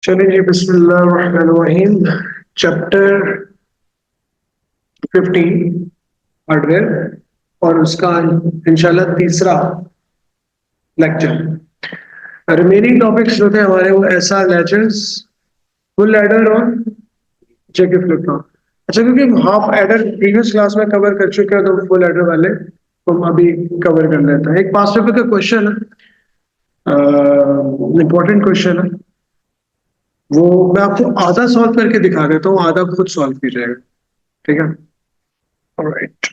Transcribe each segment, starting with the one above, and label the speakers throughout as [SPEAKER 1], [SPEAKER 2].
[SPEAKER 1] चलिए जी, बिस्मिल्लाहिर्रहमानिर्रहीम। Chapter 15 hardware और उसका इंशाल्लाह तीसरा लेक्चर। रिमेनिंग टॉपिक्स जो थे हमारे वो एसआर लैचेस, फुल एडर और जेके फ्लिप फ्लॉप। अच्छा, क्योंकि हम हाफ एडर प्रीवियस क्लास में कवर कर चुके हैं तो फुल एडर वाले तो हम अभी कवर कर लेते हैं। एक पास पेपर का क्वेश्चन है, इंपॉर्टेंट क्वेश्चन है। वो मैं आपको आधा सॉल्व करके दिखा देता हूँ, आधा खुद सॉल्व कीजिएगा। ठीक है, ऑलराइट।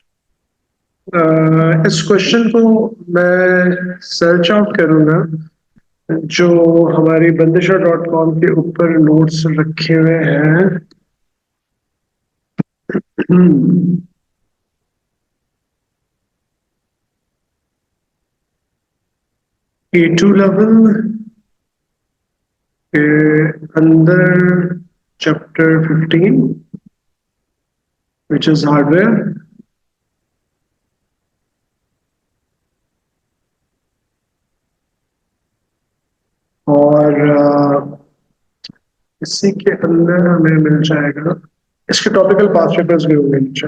[SPEAKER 1] इस क्वेश्चन को मैं सर्च आउट करूंगा जो हमारी बंदिशा.com के ऊपर नोट्स रखे हुए हैं। E2 लेवल के अंदर चैप्टर 15 विच इज हार्डवेयर, और इसी के अंदर हमें मिल जाएगा इसके टॉपिकल पास पेपर्स भी होंगे नीचे।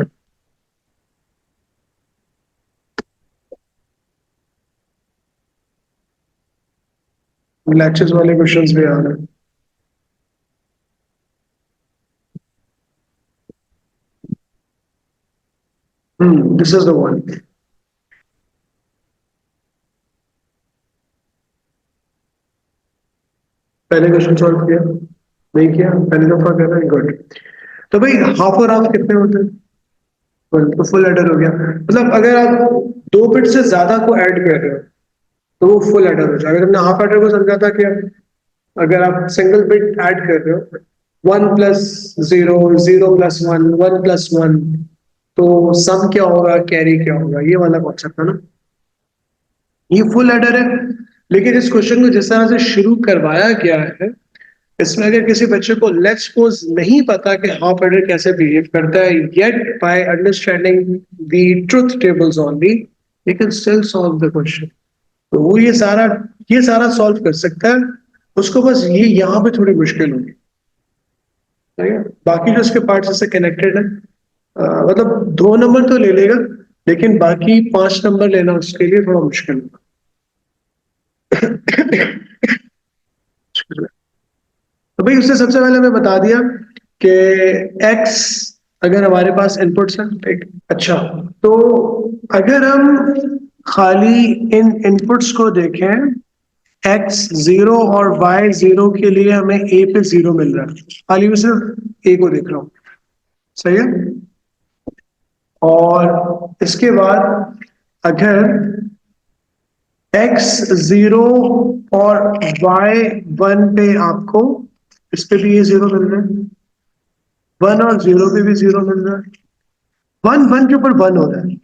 [SPEAKER 1] लेक्चर्स वाले क्वेश्चंस भी आ रहे हैं। This is the one. पहले क्वेश्चन सॉल्व किया नहीं किया, पहली दफा कर रहे हैं, गुड। तो भाई हाफ और हाफ कितने होते हैं? तो फुल एडर हो गया। मतलब अगर आप दो बिट से ज्यादा को ऐड कर रहे हो तो वो फुल एडर हो जाएगा। अगर हमने हाफ एडर को समझा था कि अगर आप सिंगल बिट ऐड कर रहे हो, 1+0, 0+1, 1+1, तो सम क्या होगा, कैरी क्या होगा, ये वाला कॉन्सेप्ट है ना। ये फुल एडर है। लेकिन इस क्वेश्चन को जिस तरह से शुरू करवाया गया है, इसमें अगर किसी बच्चे को लेट्स सपोज नहीं पता कि हाफ एडर कैसे बिहेव करता है, yet by understanding the truth tables only you can still solve the question. तो वो ये सारा सॉल्व कर सकता है। उसको बस ये यहाँ पे थोड़ी मुश्किल होगी, ठीक है? बाकी जो इसके पार्ट्स से कनेक्टेड है, मतलब 2 नंबर तो ले लेगा, लेकिन बाकी 5 नंबर लेना उसके लिए थोड़ा मुश्किल होगा। तो भाई उसने सबसे पहले हमें बता दिया कि x अगर हमारे पास इनपुट्स हैं, ठीक। अच्छा, तो अगर हम खाली इन इनपुट्स को देखें, x 0 और y 0 के लिए हमें a पे 0 मिल रहा है। खाली मैं सिर्फ a को देख रहा हूँ, सही है। और इसके बाद अगर x 0 और y 1 पे आपको, इस पे भी ये 0 मिल रहा है, 1 और 0 पे भी 0 मिल रहा है, 1 1 के ऊपर 1 हो रहा है।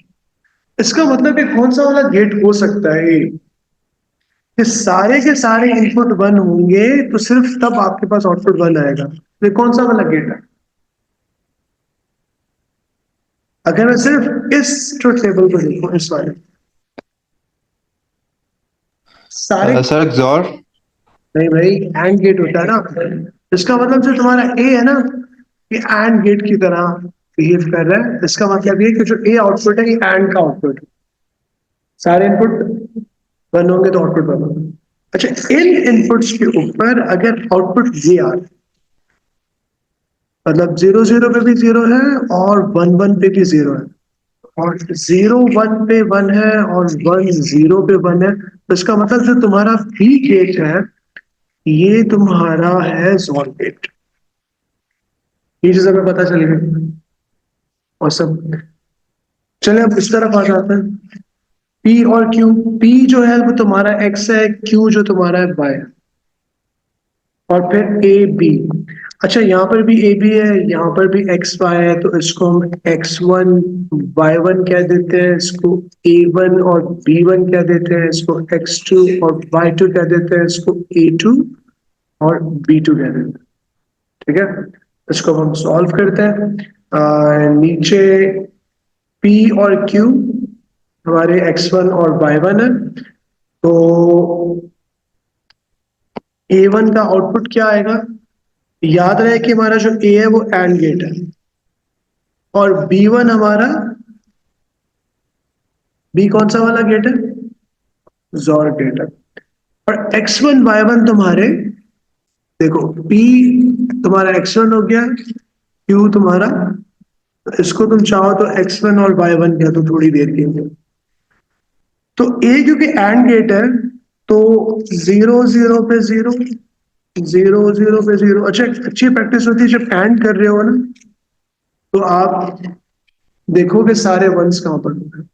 [SPEAKER 1] इसका मतलब कि कौन सा वाला गेट हो सकता है ये, कि सारे के सारे इनपुट 1 होंगे तो सिर्फ तब आपके पास आउटपुट 1 आएगा। ये कौन सा वाला गेट है? अगर मैं सिर्फ इस ट्रुथ टेबल को देखूं, इस वाले सारे,
[SPEAKER 2] सर XOR।
[SPEAKER 1] नहीं भाई, एंड गेट होता है ना। इसका मतलब जो तुम्हारा ए है ना, ये एंड गेट की तरह बिहेव कर रहा है। इसका मतलब ये कि जो ए आउटपुट है ये एंड का आउटपुट है। सारे इनपुट 1 होंगे तो आउटपुट 1 होगा। अच्छा, इन इनपुट्स के ऊपर अगर आउटपुट ये आ रहा है, मतलब 0 0 पे भी 0 है और 1 1 पे भी 0 है, और 0 1 पे 1 है और 1 0 पे 1 है, तो इसका मतलब जो तुम्हारा बी गेट है ये तुम्हारा है जॉन गेट। ये चीज हमें पता चल गई। और सब, चले अब इस तरफ आ जाते हैं। पी और क्यू, पी जो है वो तुम्हारा एक्स है, क्यू जो तुम्हारा है वाई है, और फिर ए बी। अच्छा, यहाँ पर भी ए बी है, यहाँ पर भी एक्स वाई है, तो इसको हम x1 y1 कह देते हैं, इसको a1 और b1 कह देते हैं, इसको x2 और y2 कह देते हैं, इसको a2 और b2 कह देते हैं। ठीक है, इसको हम सॉल्व करते हैं। नीचे p और q हमारे x1 और y1 है, तो a1 का आउटपुट क्या आएगा? याद रहे कि हमारा जो ए है वो एंड गेट है, और B1 हमारा, बी कौन सा वाला गेट है, जॉर गेट है। और X1 Y1 तुम्हारे, देखो P तुम्हारा X1 हो गया, Q तुम्हारा, इसको तुम चाहो तो X1 और Y1 कह दो थोड़ी देर के लिए। तो ए क्योंकि एंड गेट है, तो 0 0 पे 0, 0 0 पे 0। अच्छा, अच्छी प्रैक्टिस होती है जब एंड कर रहे हो ना, तो आप देखोगे सारे वंस कहां पर हो रहे हैं।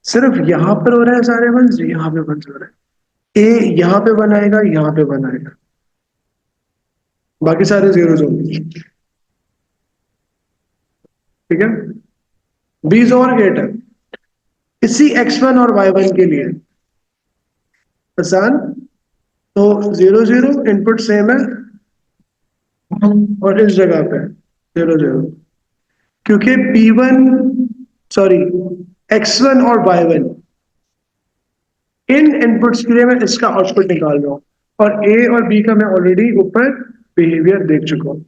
[SPEAKER 1] सिर्फ यहां पर हो रहे हैं सारे वंस, यहां पे वंस हो रहे हैं। ए यहां पे बनाएगा, यहां पे बनाएगा, बाकी सारे जीरोज होंगे। ठीक है, बीज और गेट है इसी X1 और Y1 के लिए आसान। तो 0 0 इनपुट सेम है, और इस जगह पे 0 0, क्योंकि P1, सॉरी, X1 और Y1 इन इनपुट्स के लिए मैं इसका आउटपुट निकाल रहा हूं, और ए और बी का मैं ऑलरेडी ऊपर बिहेवियर देख चुका हूं।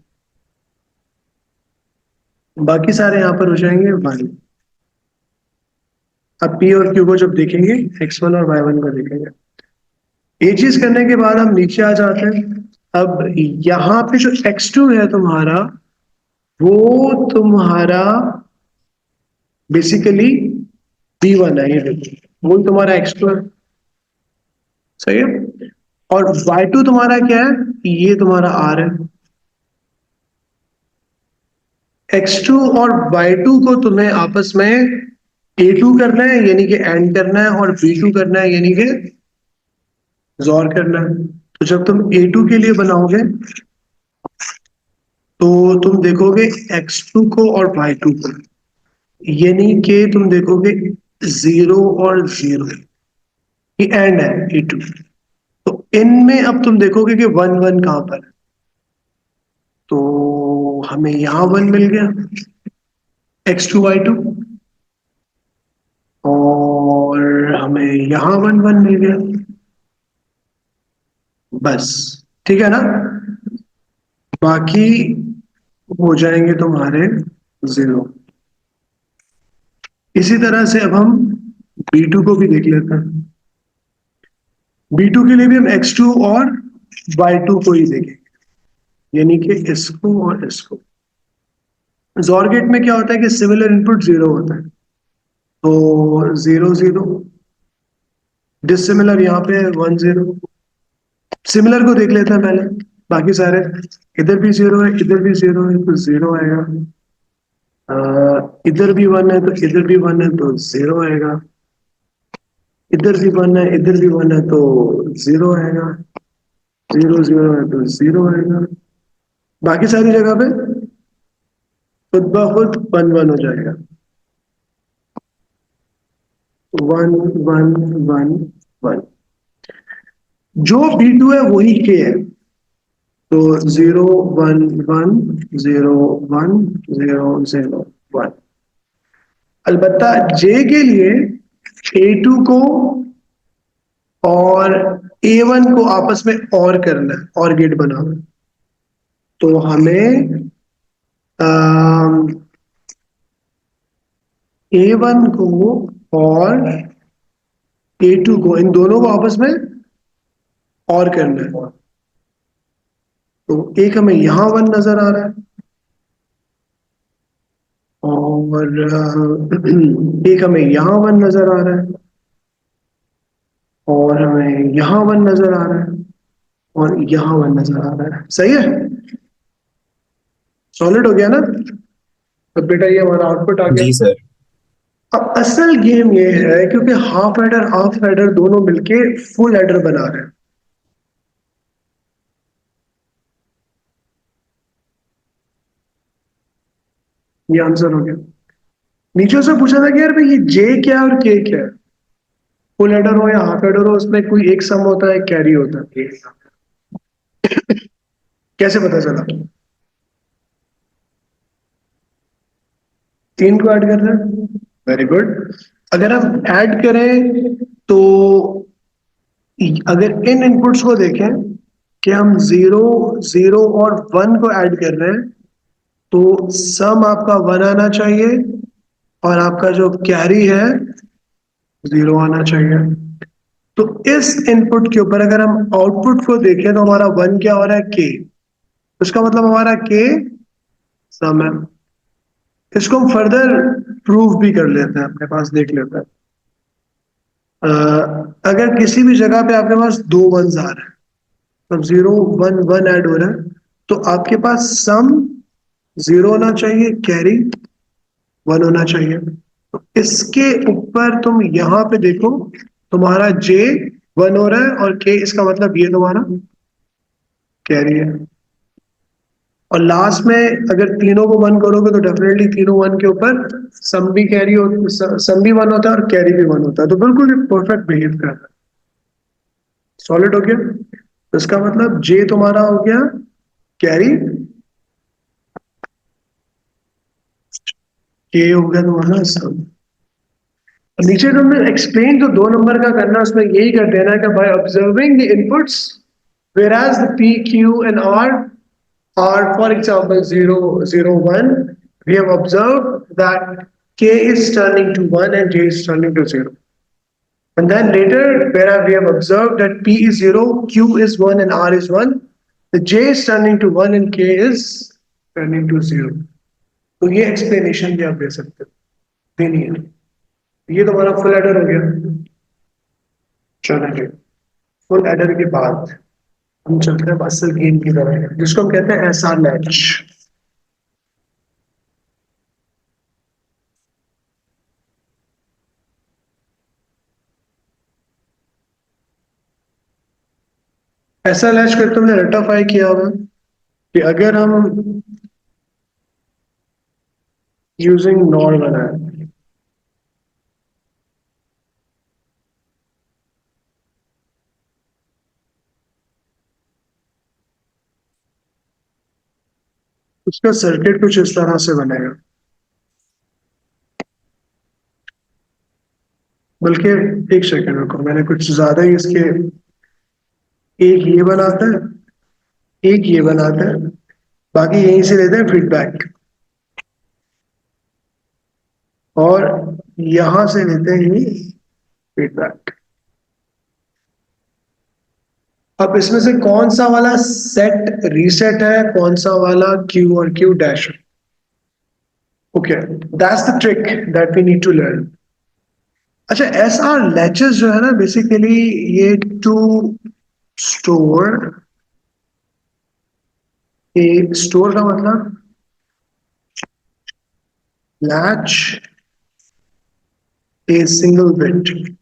[SPEAKER 1] बाकी सारे यहां पर हो जाएंगे 1। अब पी और क्यू को जब देखेंगे, X1 और Y1 को देखेंगे, ये चीज करने के बाद हम नीचे आ जाते हैं। अब यहां पे जो X2 है तुम्हारा, वो तुम्हारा बेसिकली B1 है, ये देखो वो तुम्हारा X2 है, सही है। और Y2 तुम्हारा क्या है, ये तुम्हारा R है। X2 और Y2 को तुम्हें आपस में A2 करना है, यानी कि एंड करना है, और B2 करना है, यानी कि जोर करना है। तो जब तुम A2 के लिए बनाओगे, तो तुम देखोगे X2 को और Y2 को, यानी कि तुम देखोगे 0 और 0, ये एंड है A2। तो इनमें अब तुम देखोगे कि 1 1 कहां पर है, तो हमें यहां 1 मिल गया, X2 Y2, और हमें यहां 1 1 मिल गया, बस। ठीक है ना, बाकी हो जाएंगे तुम्हारे 0। इसी तरह से अब हम B2 को भी देख लेते हैं। B2 के लिए भी हम X2 और Y2 को ही देखेंगे, यानी कि इसको और इसको। जोर गेट में क्या होता है कि सिमिलर इनपुट 0 होता है, तो 0 0, डिसिमिलर यहाँ पे 1 0। सिमिलर को देख लेते हैं पहले, बाकी सारे, इधर भी 0 है, इधर भी 0 है, तो 0 आएगा। इधर भी 1 है, तो इधर भी 1 है, तो 0 आएगा। इधर भी 1 है, इधर भी 1 है, तो 0 आएगा। 0 0 है, तो 0 आएगा। बाकी सारी जगह पे खुद ब खुद 1 1 हो जाएगा। 1 1 1 1। जो B2 है वही K है, तो 0 1 1 0 1 0 0 1। अलबत्ता J के लिए A2 को और A1 को आपस में और करना है, और गेट बनाना है। तो हमें A1 को और A2 को, इन दोनों को आपस में और करना है। तो एक हमें यहां 1 नजर आ रहा है, और एक हमें यहां 1 नजर आ रहा है, और हमें यहां 1 नजर आ रहा है, और यहां 1 नजर आ रहा है। सही है, सॉलिड हो गया ना। अब बेटा ये हमारा आउटपुट आ गया।
[SPEAKER 2] जी सर।
[SPEAKER 1] अब असल गेम ये है, क्योंकि हाफ एडर हाफ एडर दोनों मिलके फुल एडर बना रहे हैं। ये आंसर हो गया। नीचे से पूछा था कि यार भाई ये जे क्या है और के क्या है, फुल एडर हो या हाफ एडर हो, उसमें कोई एक सम होता है, कैरी होता है, कैसे पता चला। 3 को ऐड कर रहे हैं, वेरी गुड। अगर हम ऐड करें, तो अगर इन इनपुट्स को देखें, कि हम 0 और 1 को ऐड कर रहे हैं, तो सम आपका 1 आना चाहिए और आपका जो कैरी है 0 आना चाहिए। तो इस इनपुट के ऊपर अगर हम आउटपुट को देखें तो हमारा 1 क्या हो रहा है, के। उसका मतलब हमारा के सम है। इसको हम फर्दर प्रूव भी कर लेते हैं, अपने पास देख लेते हैं। अगर किसी भी जगह पे आपके पास दो वंस आ रहे हैं, तब 0 1 1 ऐड हो रहा है, तो आपके पास सम 0 होना चाहिए, कैरी 1 होना चाहिए। तो इसके ऊपर तुम यहां पे देखो, तुम्हारा जे 1 हो रहा है और के, इसका मतलब ये तुम्हारा कैरी है। और लास्ट में अगर तीनों को 1 करोगे तो डेफिनेटली तीनों 1 के ऊपर सम भी कैरी हो, सम भी 1 होता है और कैरी भी 1 होता है, तो बिल्कुल परफेक्ट बिहेव कर रहा है। सॉलिड हो गया। तो इसका मतलब जे तुम्हारा हो गया कैरी, के हो गया तुम्हारा सम। नीचे तुमने एक्सप्लेन जो 2 नंबर का करना, उसमें यही कर देना कि by observing the inputs whereas the p q and r are, for example, 0 0 1, we have observed that k is turning to 1 and j is turning to 0. And then later, where we have observed that p is 0, q is 1 and r is 1, the j is turning to 1 and k is turning to 0. तो ये explanation भी आप दे सकते हो, देनी है। ये तो हमारा फुल एडर हो गया। चलिए, फुल एडर के बाद हम चलते हैं असल गेम की तरफ, जिसको हम कहते हैं एसआर लैच। ऐसा लैच करके तुमने रेक्टिफाई किया होगा कि अगर हम यूजिंग नॉर बनाए, उसका सर्किट कुछ इस तरह से बनेगा। बल्कि एक सेकंड रुको, मैंने कुछ ज्यादा ही इसके, एक ये बनाता है, एक ये बनाता है, बाकी यहीं से लेते हैं फीडबैक, और यहां से लेते हैं ये फीडबैक। अब इसमें से कौन सा वाला सेट रीसेट है, कौन सा वाला क्यू और क्यू डैश है? Okay, that's the trick that we need to learn. अच्छा, एस आर लैचेस जो है ना, बेसिकली ये टू स्टोर, एक स्टोर का मतलब लैच ए सिंगल बिट।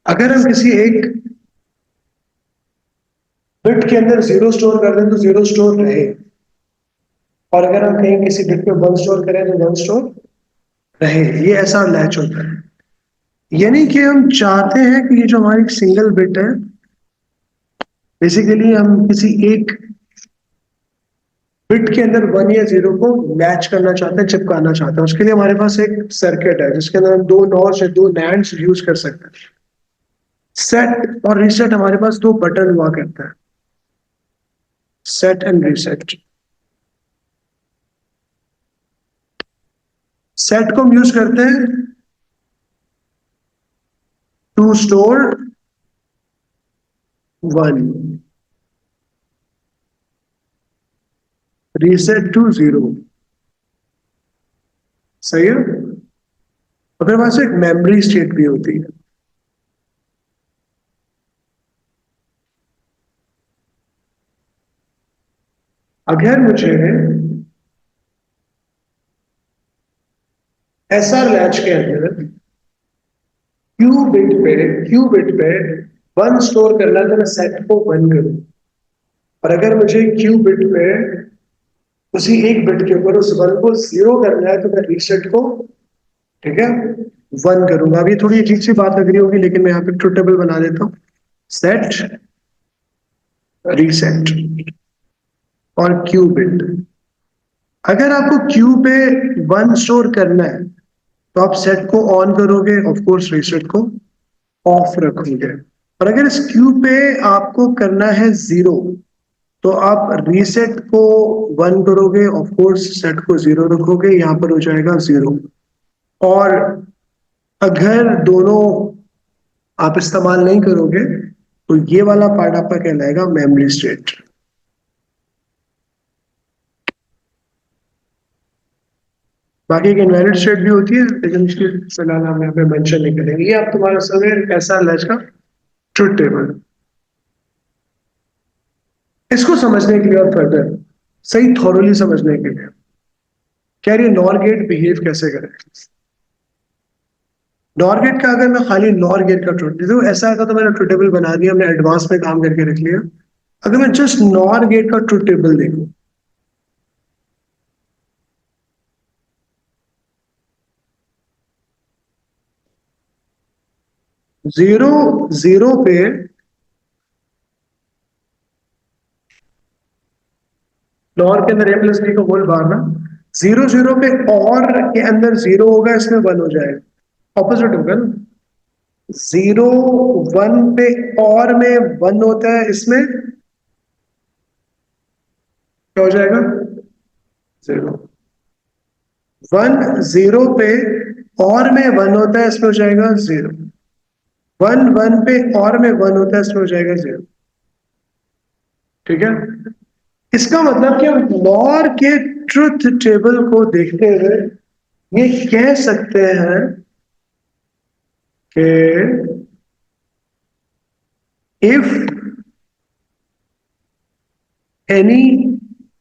[SPEAKER 1] अगर हम किसी एक बिट के अंदर 0 स्टोर कर दें तो 0 स्टोर रहे, और अगर हम कहीं किसी बिट पे 1 स्टोर करें तो 1 स्टोर रहे। ये ऐसा लैच होता है। यानी कि हम चाहते हैं कि ये जो हमारी सिंगल बिट है, बेसिकली हम किसी एक बिट के अंदर 1 या 0 को मैच करना चाहते हैं, चिपकाना चाहते हैं। उसके लिए हमारे पास एक सर्किट है जिसके अंदर हम दो नॉट्स या दो नैंड्स यूज कर सकते हैं। सेट और रीसेट हमारे पास दो बटन हुआ करता है, सेट एंड रीसेट। सेट को हम यूज करते हैं टू स्टोर 1, रीसेट टू 0। सही है। अपने पास एक मेमोरी स्टेट भी होती है। अगर मुझे एसआर लैच के अंदर क्यू बिट पे 1 स्टोर करना है तो मैं सेट को 1 करूं, और अगर मुझे क्यू बिट पे उसी एक बिट के ऊपर उस 1 को 0 करना है तो मैं रीसेट को, ठीक है, 1 करूंगा। अभी थोड़ी अजीब सी बात लग रही होगी, लेकिन मैं यहाँ पे ट्रुथ टेबल बना देता हूँ। सेट, रीसेट और क्यू बिट। अगर आपको क्यू पे 1 स्टोर करना है तो आप सेट को ऑन करोगे, ऑफ कोर्स रीसेट को ऑफ रखोगे। और अगर इस क्यू पे आपको करना है 0 तो आप रीसेट को 1 करोगे, ऑफ कोर्स सेट को 0 रखोगे, यहां पर हो जाएगा 0। और अगर दोनों आप इस्तेमाल नहीं करोगे तो ये वाला पार्ट आपका कहलाएगा मेमोरी स्टेट। बाकी एक इनवैलिड स्टेट भी होती है, लेकिन इसकी फिलहाल हम यहाँ पे मेंशन नहीं करेंगे। ये आप तुम्हारा समय ऐसा लैच का ट्रुथ टेबल। इसको समझने के लिए और फर्दर सही थॉरली समझने के लिए क्या ये नॉर गेट बिहेव कैसे करे। नॉर गेट का अगर मैं खाली नॉर गेट का ट्रुथ देखो, ऐसा आता तो मैंने ट्रुथ टेबल बना दिया, हमने एडवांस में काम करके रख लिया। अगर मैं जस्ट नॉर गेट का ट्रुथ टेबल देखूं, 0 0 पे नॉर के अंदर ए प्लस बी को होल मारना, 0 0 पे और के अंदर 0 होगा, इसमें 1 हो जाएगा, ऑपोजिट होगा ना। 0 1 पे और में 1 होता है, इसमें क्या हो जाएगा, 0। 1 0 पे और में 1 होता है, इसमें हो जाएगा 0। 1 1 पे और में 1 होता है, इसमें हो जाएगा 0। ठीक है। इसका मतलब कि हम नॉर के ट्रुथ टेबल को देखते हुए ये कह सकते हैं कि if any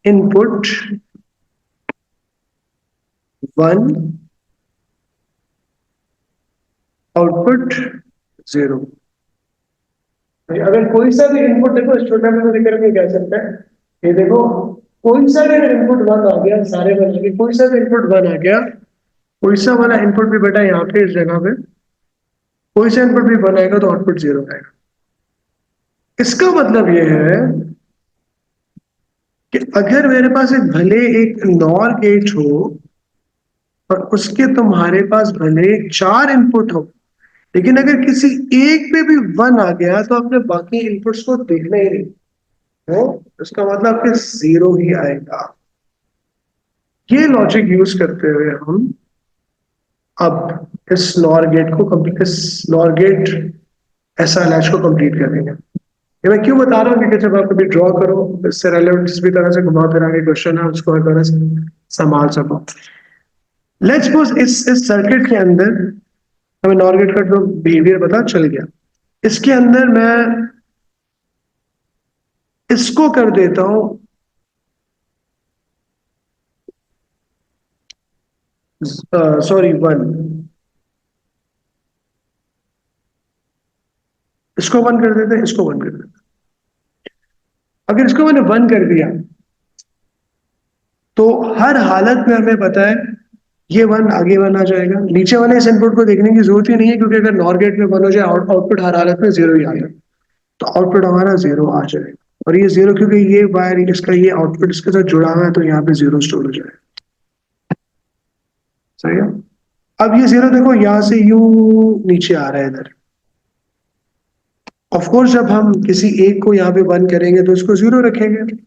[SPEAKER 1] input 1, आउटपुट 0। अगर कोई सा भी इनपुट देखो, इस छोटा में लेकर के कह सकते हैं ये देखो, कोई सा भी इनपुट 1 आ गया, सारे बन गए, कोई सा भी इनपुट 1 आ गया, कोई सा वाला इनपुट भी बेटा यहाँ पे इस जगह पे, कोई सा इनपुट भी 1 आएगा तो आउटपुट 0 आएगा। इसका मतलब ये है कि अगर मेरे पास एक भले एक नॉर गेट हो और उसके तुम्हारे पास भले 4 इनपुट हो, लेकिन अगर किसी एक पे भी 1 आ गया तो आपने बाकी इनपुट्स को देखना ही नहीं, तो इसका मतलब कि 0 ही आएगा। ये लॉजिक यूज करते हुए हम अब इस नॉर गेट को कंप्लीट, इस नॉर गेट ऐसा लैच को कंप्लीट करेंगे। ये मैं क्यों बता रहा हूँ, क्योंकि जब आप कभी ड्रॉ करो, इससे रेलेवेंट किसी भी तरह से घुमा फिरा के क्वेश्चन है, उसको हर तरह से संभाल सको। लेट्स सपोज इस सर्किट के अंदर हमें नॉर गेट का जो बिहेवियर पता चल गया, इसके अंदर मैं इसको कर देता हूं सॉरी 1, इसको 1 कर देते हैं, इसको 1 कर देते हैं। अगर इसको मैंने 1 कर दिया तो हर हालत में हमें पता है ये 1 आगे 1 आ जाएगा, नीचे वाले इस इनपुट को देखने की जरूरत ही नहीं है, क्योंकि अगर नॉर गेट में 1 हो जाए आउटपुट हर हालत में 0 ही आएगा, तो आउटपुट हमारा 0 आ जाएगा। और ये 0 क्योंकि ये वायर इसका ये आउटपुट इसके साथ जुड़ा हुआ है, तो यहाँ पे 0 स्टोर हो जाएगा। सही है। अब ये 0 देखो यहां से यू नीचे आ रहा है इधर, ऑफ कोर्स जब हम किसी एक को यहाँ पे 1 करेंगे तो इसको 0 रखेंगे।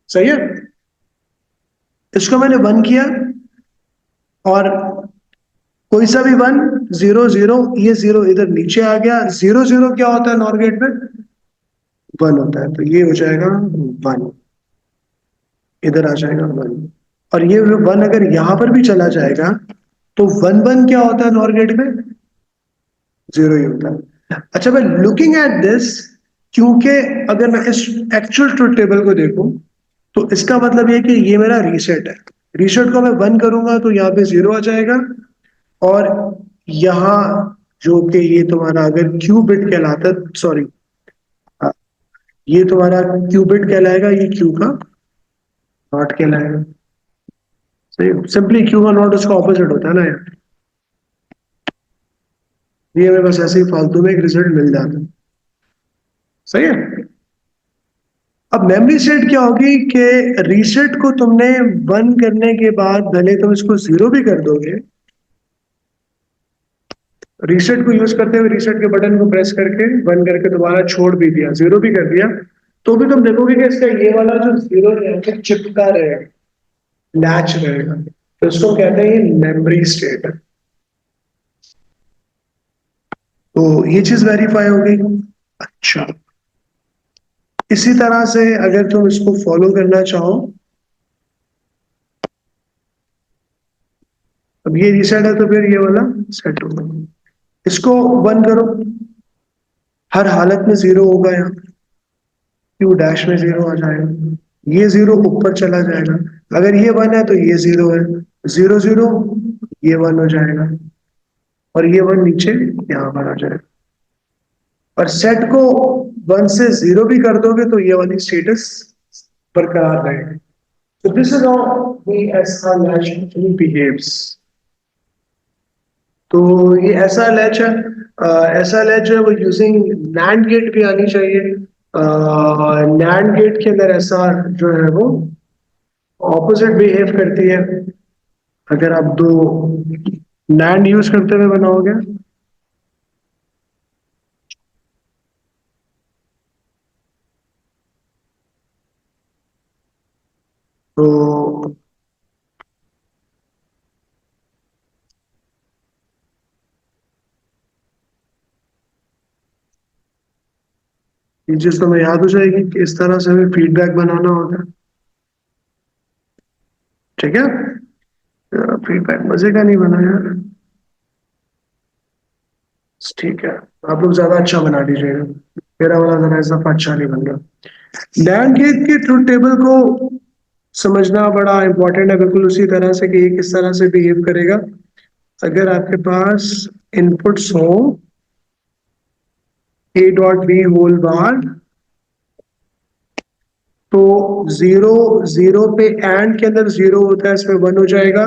[SPEAKER 1] सही है। इसको मैंने 1 किया और कोई सा भी 1 0 0, ये 0 इधर नीचे आ गया। 0 0 क्या होता है नॉर गेट में, 1 होता है, तो ये हो जाएगा 1, इधर आ जाएगा 1। और ये 1 अगर यहां पर भी चला जाएगा तो 1 1 क्या होता है नॉर गेट में, 0 ही होता है। अच्छा, मैं लुकिंग एट दिस, क्योंकि अगर मैं इस एक्चुअल ट्रुथ टेबल को देखूं तो इसका मतलब ये कि ये मेरा रीसेट है। रीसेट को मैं 1 करूंगा तो यहाँ पे 0 आ जाएगा, और यहाँ जो कि ये तुम्हारा अगर क्यूबिट कहलाता है, सॉरी ये तुम्हारा क्यूबिट कहलाएगा, ये क्यू का नॉट कहलाएगा। सही, सिंपली क्यू का नॉट उसका ऑपोजिट होता है ना यार। ये हमें बस ऐसे ही फालतू में एक रिजल्ट मिल जाता है। सही है। अब मेमोरी स्टेट क्या होगी कि रीसेट को तुमने 1 करने के बाद भले तुम इसको 0 भी कर दोगे, रीसेट को यूज करते हुए रीसेट के बटन को प्रेस करके 1 करके दोबारा छोड़ भी दिया, 0 भी कर दिया, तो भी तुम देखोगे कि इसका ये वाला जो 0 है चिपका रहेगा, लैच रहेगा, तो इसको कहते हैं मेमोरी स्टेट। तो ये चीज वेरीफाई हो गई। अच्छा, इसी तरह से अगर तुम इसको फॉलो करना चाहो, अब ये रीसेट है तो फिर ये वाला सेट होगा, इसको 1 करो, हर हालत में 0 होगा, यहाँ क्यू डैश में 0 आ जाएगा, ये 0 ऊपर चला जाएगा, अगर ये 1 है तो ये 0 है, 0 0 ये 1 हो जाएगा, और ये 1 नीचे यहाँ पर आ जाएगा। और सेट को 1 से 0 भी कर दोगे तो ये वाली स्टेटस बरकरार रहेगी। So this is how the SR latch actually behaves. तो ये ऐसा लैच है, ऐसा लैच है वो यूजिंग नैंड गेट भी आनी चाहिए। नैंड गेट के अंदर ऐसा जो है वो ऑपोजिट बिहेव करती है, अगर आप दो नैंड यूज करते हुए बनाओगे। तो ये चीज तुम्हें याद हो जाएगी कि इस तरह से हमें फीडबैक बनाना होगा, ठीक है। फीडबैक मजे का नहीं बना यार, ठीक है, आप लोग ज्यादा अच्छा बना दीजिएगा, मेरा वाला जरा इस दफा अच्छा नहीं बन रहा। डैन गेट के ट्रुथ टेबल को समझना बड़ा इंपॉर्टेंट है, बिल्कुल उसी तरह से कि ये किस तरह से बिहेव करेगा। अगर आपके पास इनपुट्स हो A dot B whole bar, तो 0 0 पे एंड के अंदर 0 होता है, इसमें 1 हो जाएगा,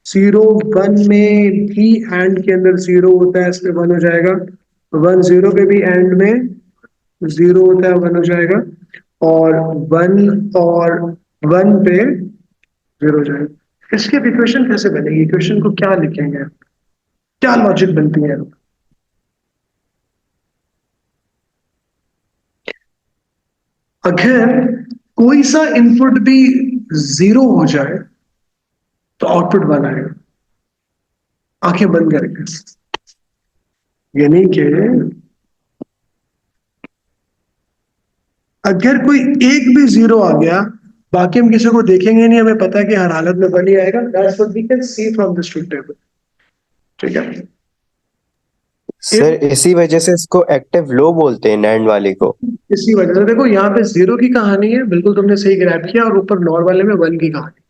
[SPEAKER 1] 0 1 में भी एंड के अंदर 0 होता है, इसमें 1 हो जाएगा, 1 0 पे भी एंड में 0 होता है, 1 हो जाएगा, और 1 और 1 पे 0 हो जाएगा। इसकी इक्वेशन कैसे बनेगी, इक्वेशन को क्या लिखेंगे, क्या लॉजिक बनती है। अगर कोई सा इनपुट भी 0 हो जाए तो आउटपुट 1 आएगा, आंखें बंद करके, यानी कि अगर कोई एक भी 0 आ गया, बाकी हम किसी को देखेंगे नहीं, हमें पता है कि हर हालत में 1 ही आएगा। That's what we can see from this truth table, ठीक है।
[SPEAKER 2] सर इसी वजह से इसको एक्टिव लो बोलते हैं नैंड वाले को।
[SPEAKER 1] इसी वजह से देखो यहाँ पे 0 की कहानी है, बिल्कुल तुमने सही ग्रैब किया, और ऊपर नॉर वाले में 1 की कहानी,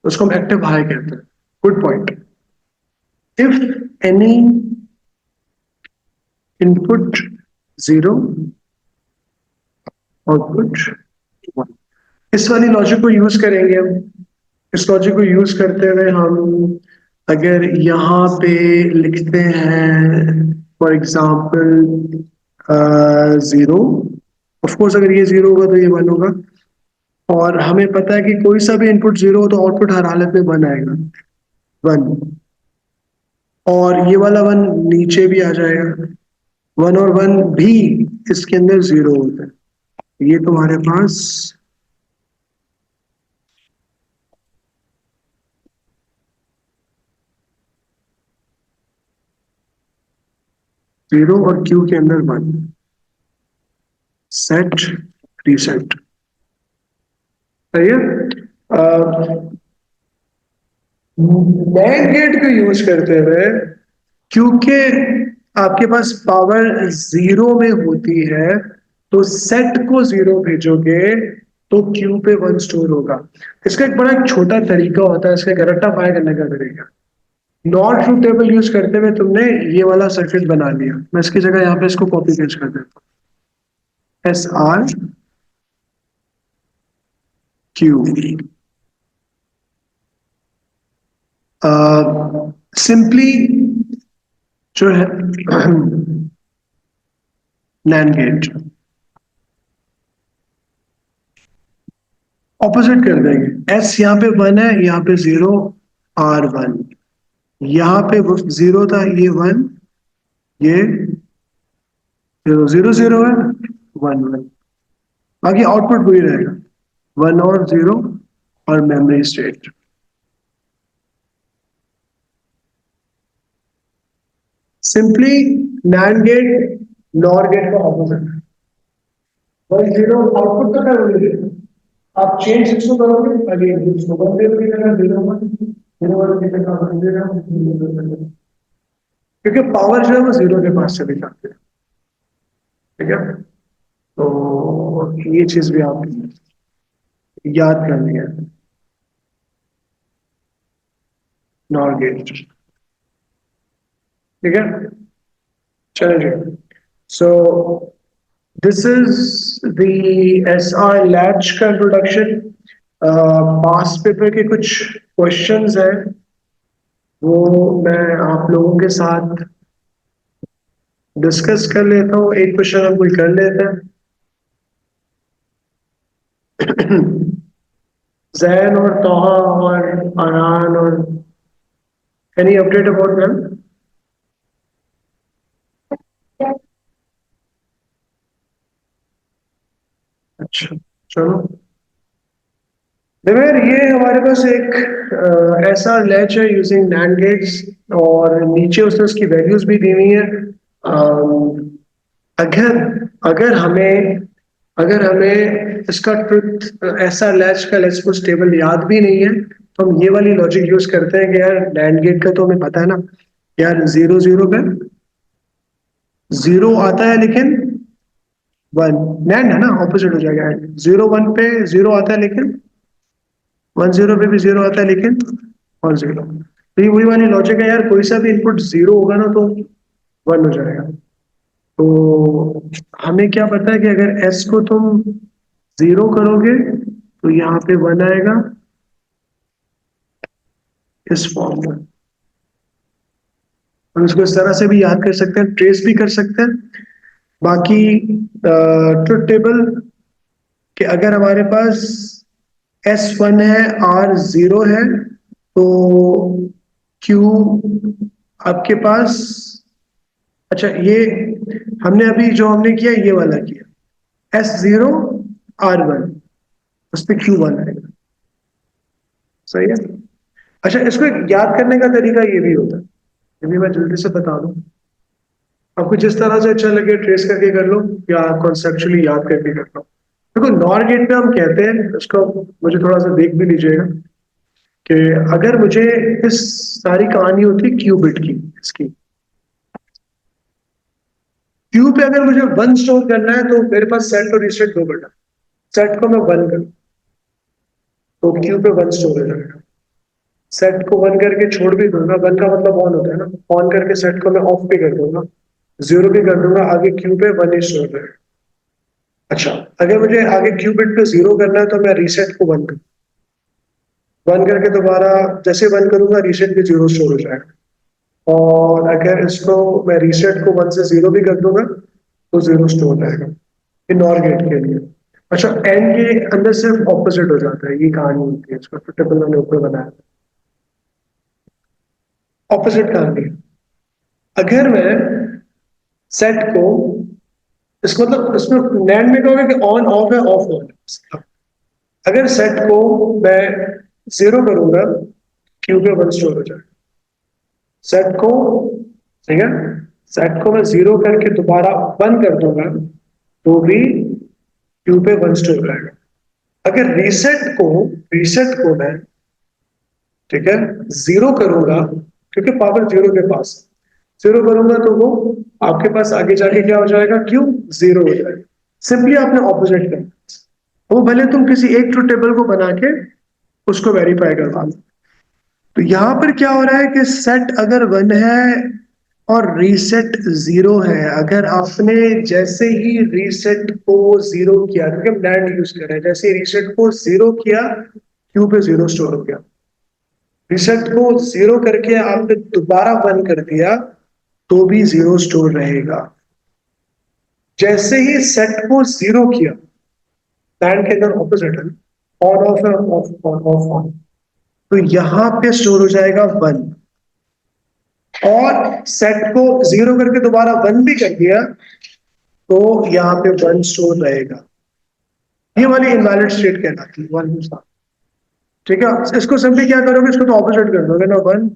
[SPEAKER 1] उसको हम एक्टिव हाई कहते हैं। Good point. If any input 0 output 1, इस वाली लॉजिक को यूज करेंगे हम। इस लॉजिक को यूज करते हुए हम अगर यहाँ पे लिखते हैं फॉर एग्जाम्पल 0, ऑफकोर्स अगर ये 0 होगा तो ये 1 होगा, और हमें पता है कि कोई सा भी इनपुट 0 हो तो आउटपुट हर हालत में 1 आएगा, 1, और ये वाला 1 नीचे भी आ जाएगा, 1 और 1 भी इसके अंदर 0 होता है। ये तुम्हारे पास 0 और क्यू के अंदर 1, सेट रीसेट, सही है। नैंड गेट को यूज करते हुए, क्योंकि आपके पास पावर 0 में होती है, तो सेट को 0 भेजोगे तो क्यू पे 1 स्टोर होगा। इसका एक बड़ा छोटा तरीका होता है, इसका रेक्टिफाई करने का तरीका। नॉट ट्रूथ टेबल यूज करते हुए तुमने ये वाला सर्किट बना लिया, मैं इसकी जगह यहाँ पे इसको कॉपी पेस्ट कर देता हूँ, एस आर क्यू, सिंपली जो है नैंड गेट। ऑपोजिट कर देंगे। एस यहाँ पे 1 है, यहाँ पे 0, आर 1, यहाँ पे 0 था, ये 1, ये 0 0 0 है, 1 1, बाकी आउटपुट वही रहेगा, 1 और 0 और memory state. Simply NAND gate NOR gate का ऑपोजिट है। 1 0 आउटपुट तो कर वही देगा। आप चेंज इसको करोगे, अगेन इसको 1 0 की जगह 0 1 0 1 की जगह 1 0, क्योंकि पावर जो है वो 0 के पास चली जाती है। ठीक है, तो ये चीज भी आप याद करनी है, नॉर गेट। ठीक है, चलिए। So this is the SR latch का इंट्रोडक्शन। पास पेपर के कुछ क्वेश्चंस हैं, वो मैं आप लोगों के साथ डिस्कस कर लेता हूँ। एक क्वेश्चन हम कोई कर लेते हैं। जैन और तोहा और अरान, और एनी अपडेट अबाउट देम? अच्छा, चलो। देवेर, ये हमारे पास एक ऐसा लैच है यूजिंग नैंड गेट्स, और नीचे उसने उसकी वैल्यूज भी दी हुई है। अगर अगर हमें अगर हमें इसका ट्रुथ ऐसा लैच का लेट्स टेबल याद भी नहीं है, तो हम ये वाली लॉजिक यूज करते हैं कि यार नैंड गेट का तो हमें पता है ना, यार 0 0 पे 0 आता है लेकिन 1, नैंड है ना, ऑपोजिट हो जाएगा। 0 1 पे 0 आता है लेकिन 1 0 पे भी 0 आता है लेकिन और 0। तो ये वही वाली लॉजिक है यार, कोई सा भी इनपुट 0 होगा ना तो 1 हो जाएगा। तो हमें क्या पता है कि अगर एस को तुम 0 करोगे तो यहाँ पे 1 आएगा, इस फॉर्म में। हम इसको इस तरह से भी याद कर सकते हैं, ट्रेस भी कर सकते हैं। बाकी ट्रुथ टेबल कि अगर हमारे पास S1 है, R 0 है, तो Q आपके पास, अच्छा ये हमने अभी जो हमने किया ये वाला किया, S 0 R 1, उस पर Q 1 आएगा। सही है। अच्छा, इसको याद करने का तरीका ये भी होता है, ये भी मैं जल्दी से बता दूं। आपको जिस तरह से अच्छा लगे ट्रेस करके कर लो, या कॉन्सेप्चुअली याद करके कर लो। देखो, नॉर गेट पे हम कहते हैं, इसको मुझे थोड़ा सा देख भी लीजिएगा, कि अगर मुझे इस सारी कहानी होती क्यूबिट की, इसकी क्यू पे अगर मुझे 1 स्टोर करना है तो मेरे पास सेट और रीसेट 2 बटा, सेट को मैं 1 करूँ तो क्यू पे 1 स्टोर हो जाएगा। सेट को 1 करके छोड़ भी दूंगा, 1 का मतलब ऑन होता है ना, ऑन करके सेट को मैं ऑफ भी कर दूंगा, 0 भी कर दूंगा, आगे क्यू पे 1 ही स्टोर रहेगा। अच्छा, अगर मुझे आगे क्यू बिट पे 0 करना है तो मैं रीसेट को 1 करूँ, 1 करके दोबारा जैसे 1 करूंगा रीसेट भी 0 स्टोर हो जाएगा। और अगर इसको मैं रीसेट को 1 से 0 भी कर दूंगा तो 0 स्टोर रहेगा। ये नॉर गेट के लिए। अच्छा, एंड के अंदर सिर्फ ऑपोजिट हो जाता है, ये कहानी होती है, इसका टेबल मैंने ऊपर बनाया। ऑपोजिट कहानी, अगर मैं सेट को, इसको मतलब इसमें नैंड में कहोगे कि ऑन ऑफ है, ऑफ ऑन है। अगर सेट को मैं 0 करूंगा, क्यू पे 1 स्टोर हो जाएगा। सेट को, ठीक है, सेट को मैं 0 करके दोबारा 1 कर दूंगा तो भी क्यू पे 1 स्टोर रहेगा। अगर रीसेट को मैं, ठीक है, 0 करूंगा, क्योंकि पावर 0 के पास 0 करूंगा तो वो आपके पास आगे जाके क्या हो जाएगा, क्यू 0 हो जाएगा। सिंपली आपने ऑपोजिट करना, वो भले तुम किसी एक ट्रू टेबल को बना के उसको वेरीफाई करवा लो। तो यहां पर क्या हो रहा है कि सेट अगर 1 है और रीसेट 0 है, अगर आपने जैसे ही रीसेट को 0 किया, क्योंकि हम नैंड यूज कर रहे हैं, जैसे ही रीसेट को 0 किया क्यू पे 0 स्टोर हो गया। रीसेट को 0 करके आपने दोबारा 1 कर दिया तो भी 0 स्टोर रहेगा। जैसे ही सेट को 0 किया, नैंड के अंदर ऑपोजिट है, ऑन ऑफ है, ऑफ ऑन ऑफ ऑन, तो यहां पे स्टोर हो जाएगा 1, और सेट को 0 करके दोबारा 1 भी कर दिया तो यहां पे 1 स्टोर रहेगा। ये वाली इनवैलिड स्टेट कहलाती है, 1 के साथ। ठीक है, इसको सिंपली क्या करोगे, इसको तो ऑपोजिट कर दोगे ना, 1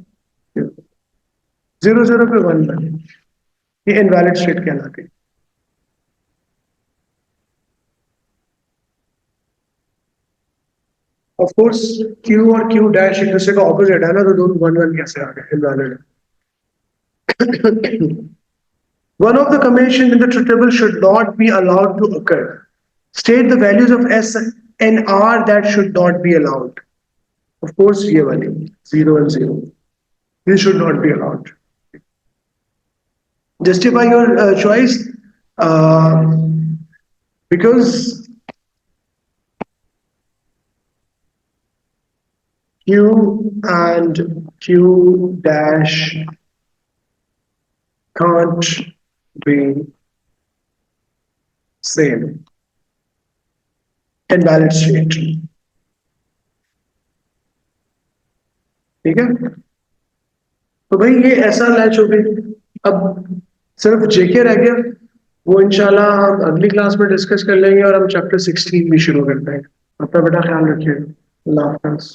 [SPEAKER 1] 0 0 पे 1 बने, ये इनवैलिड स्टेट कहलाती है। ऑफ कोर्स क्यू और क्यू डैश एक दूसरे का ऑपोजिट है ना, तो दोनों 1 1 कैसे आ गए, इनवैलिड है। One of the combination in the truth table should not be allowed to occur. State the values of S and R that should not be allowed. Of course, ये वाली 0 and 0. This should not be allowed. Justify your choice, uh, because Q and Q dash can't be same. Invalid state. ठीक है, तो भाई ये ऐसा latch हो गई। अब सिर्फ जेके रह गया, वो इंशाल्लाह हम अगली क्लास में डिस्कस कर लेंगे, और हम चैप्टर 16 भी शुरू करते हैं। अपना बड़ा ख्याल रखिए। अल्लाह हाफ़िज़।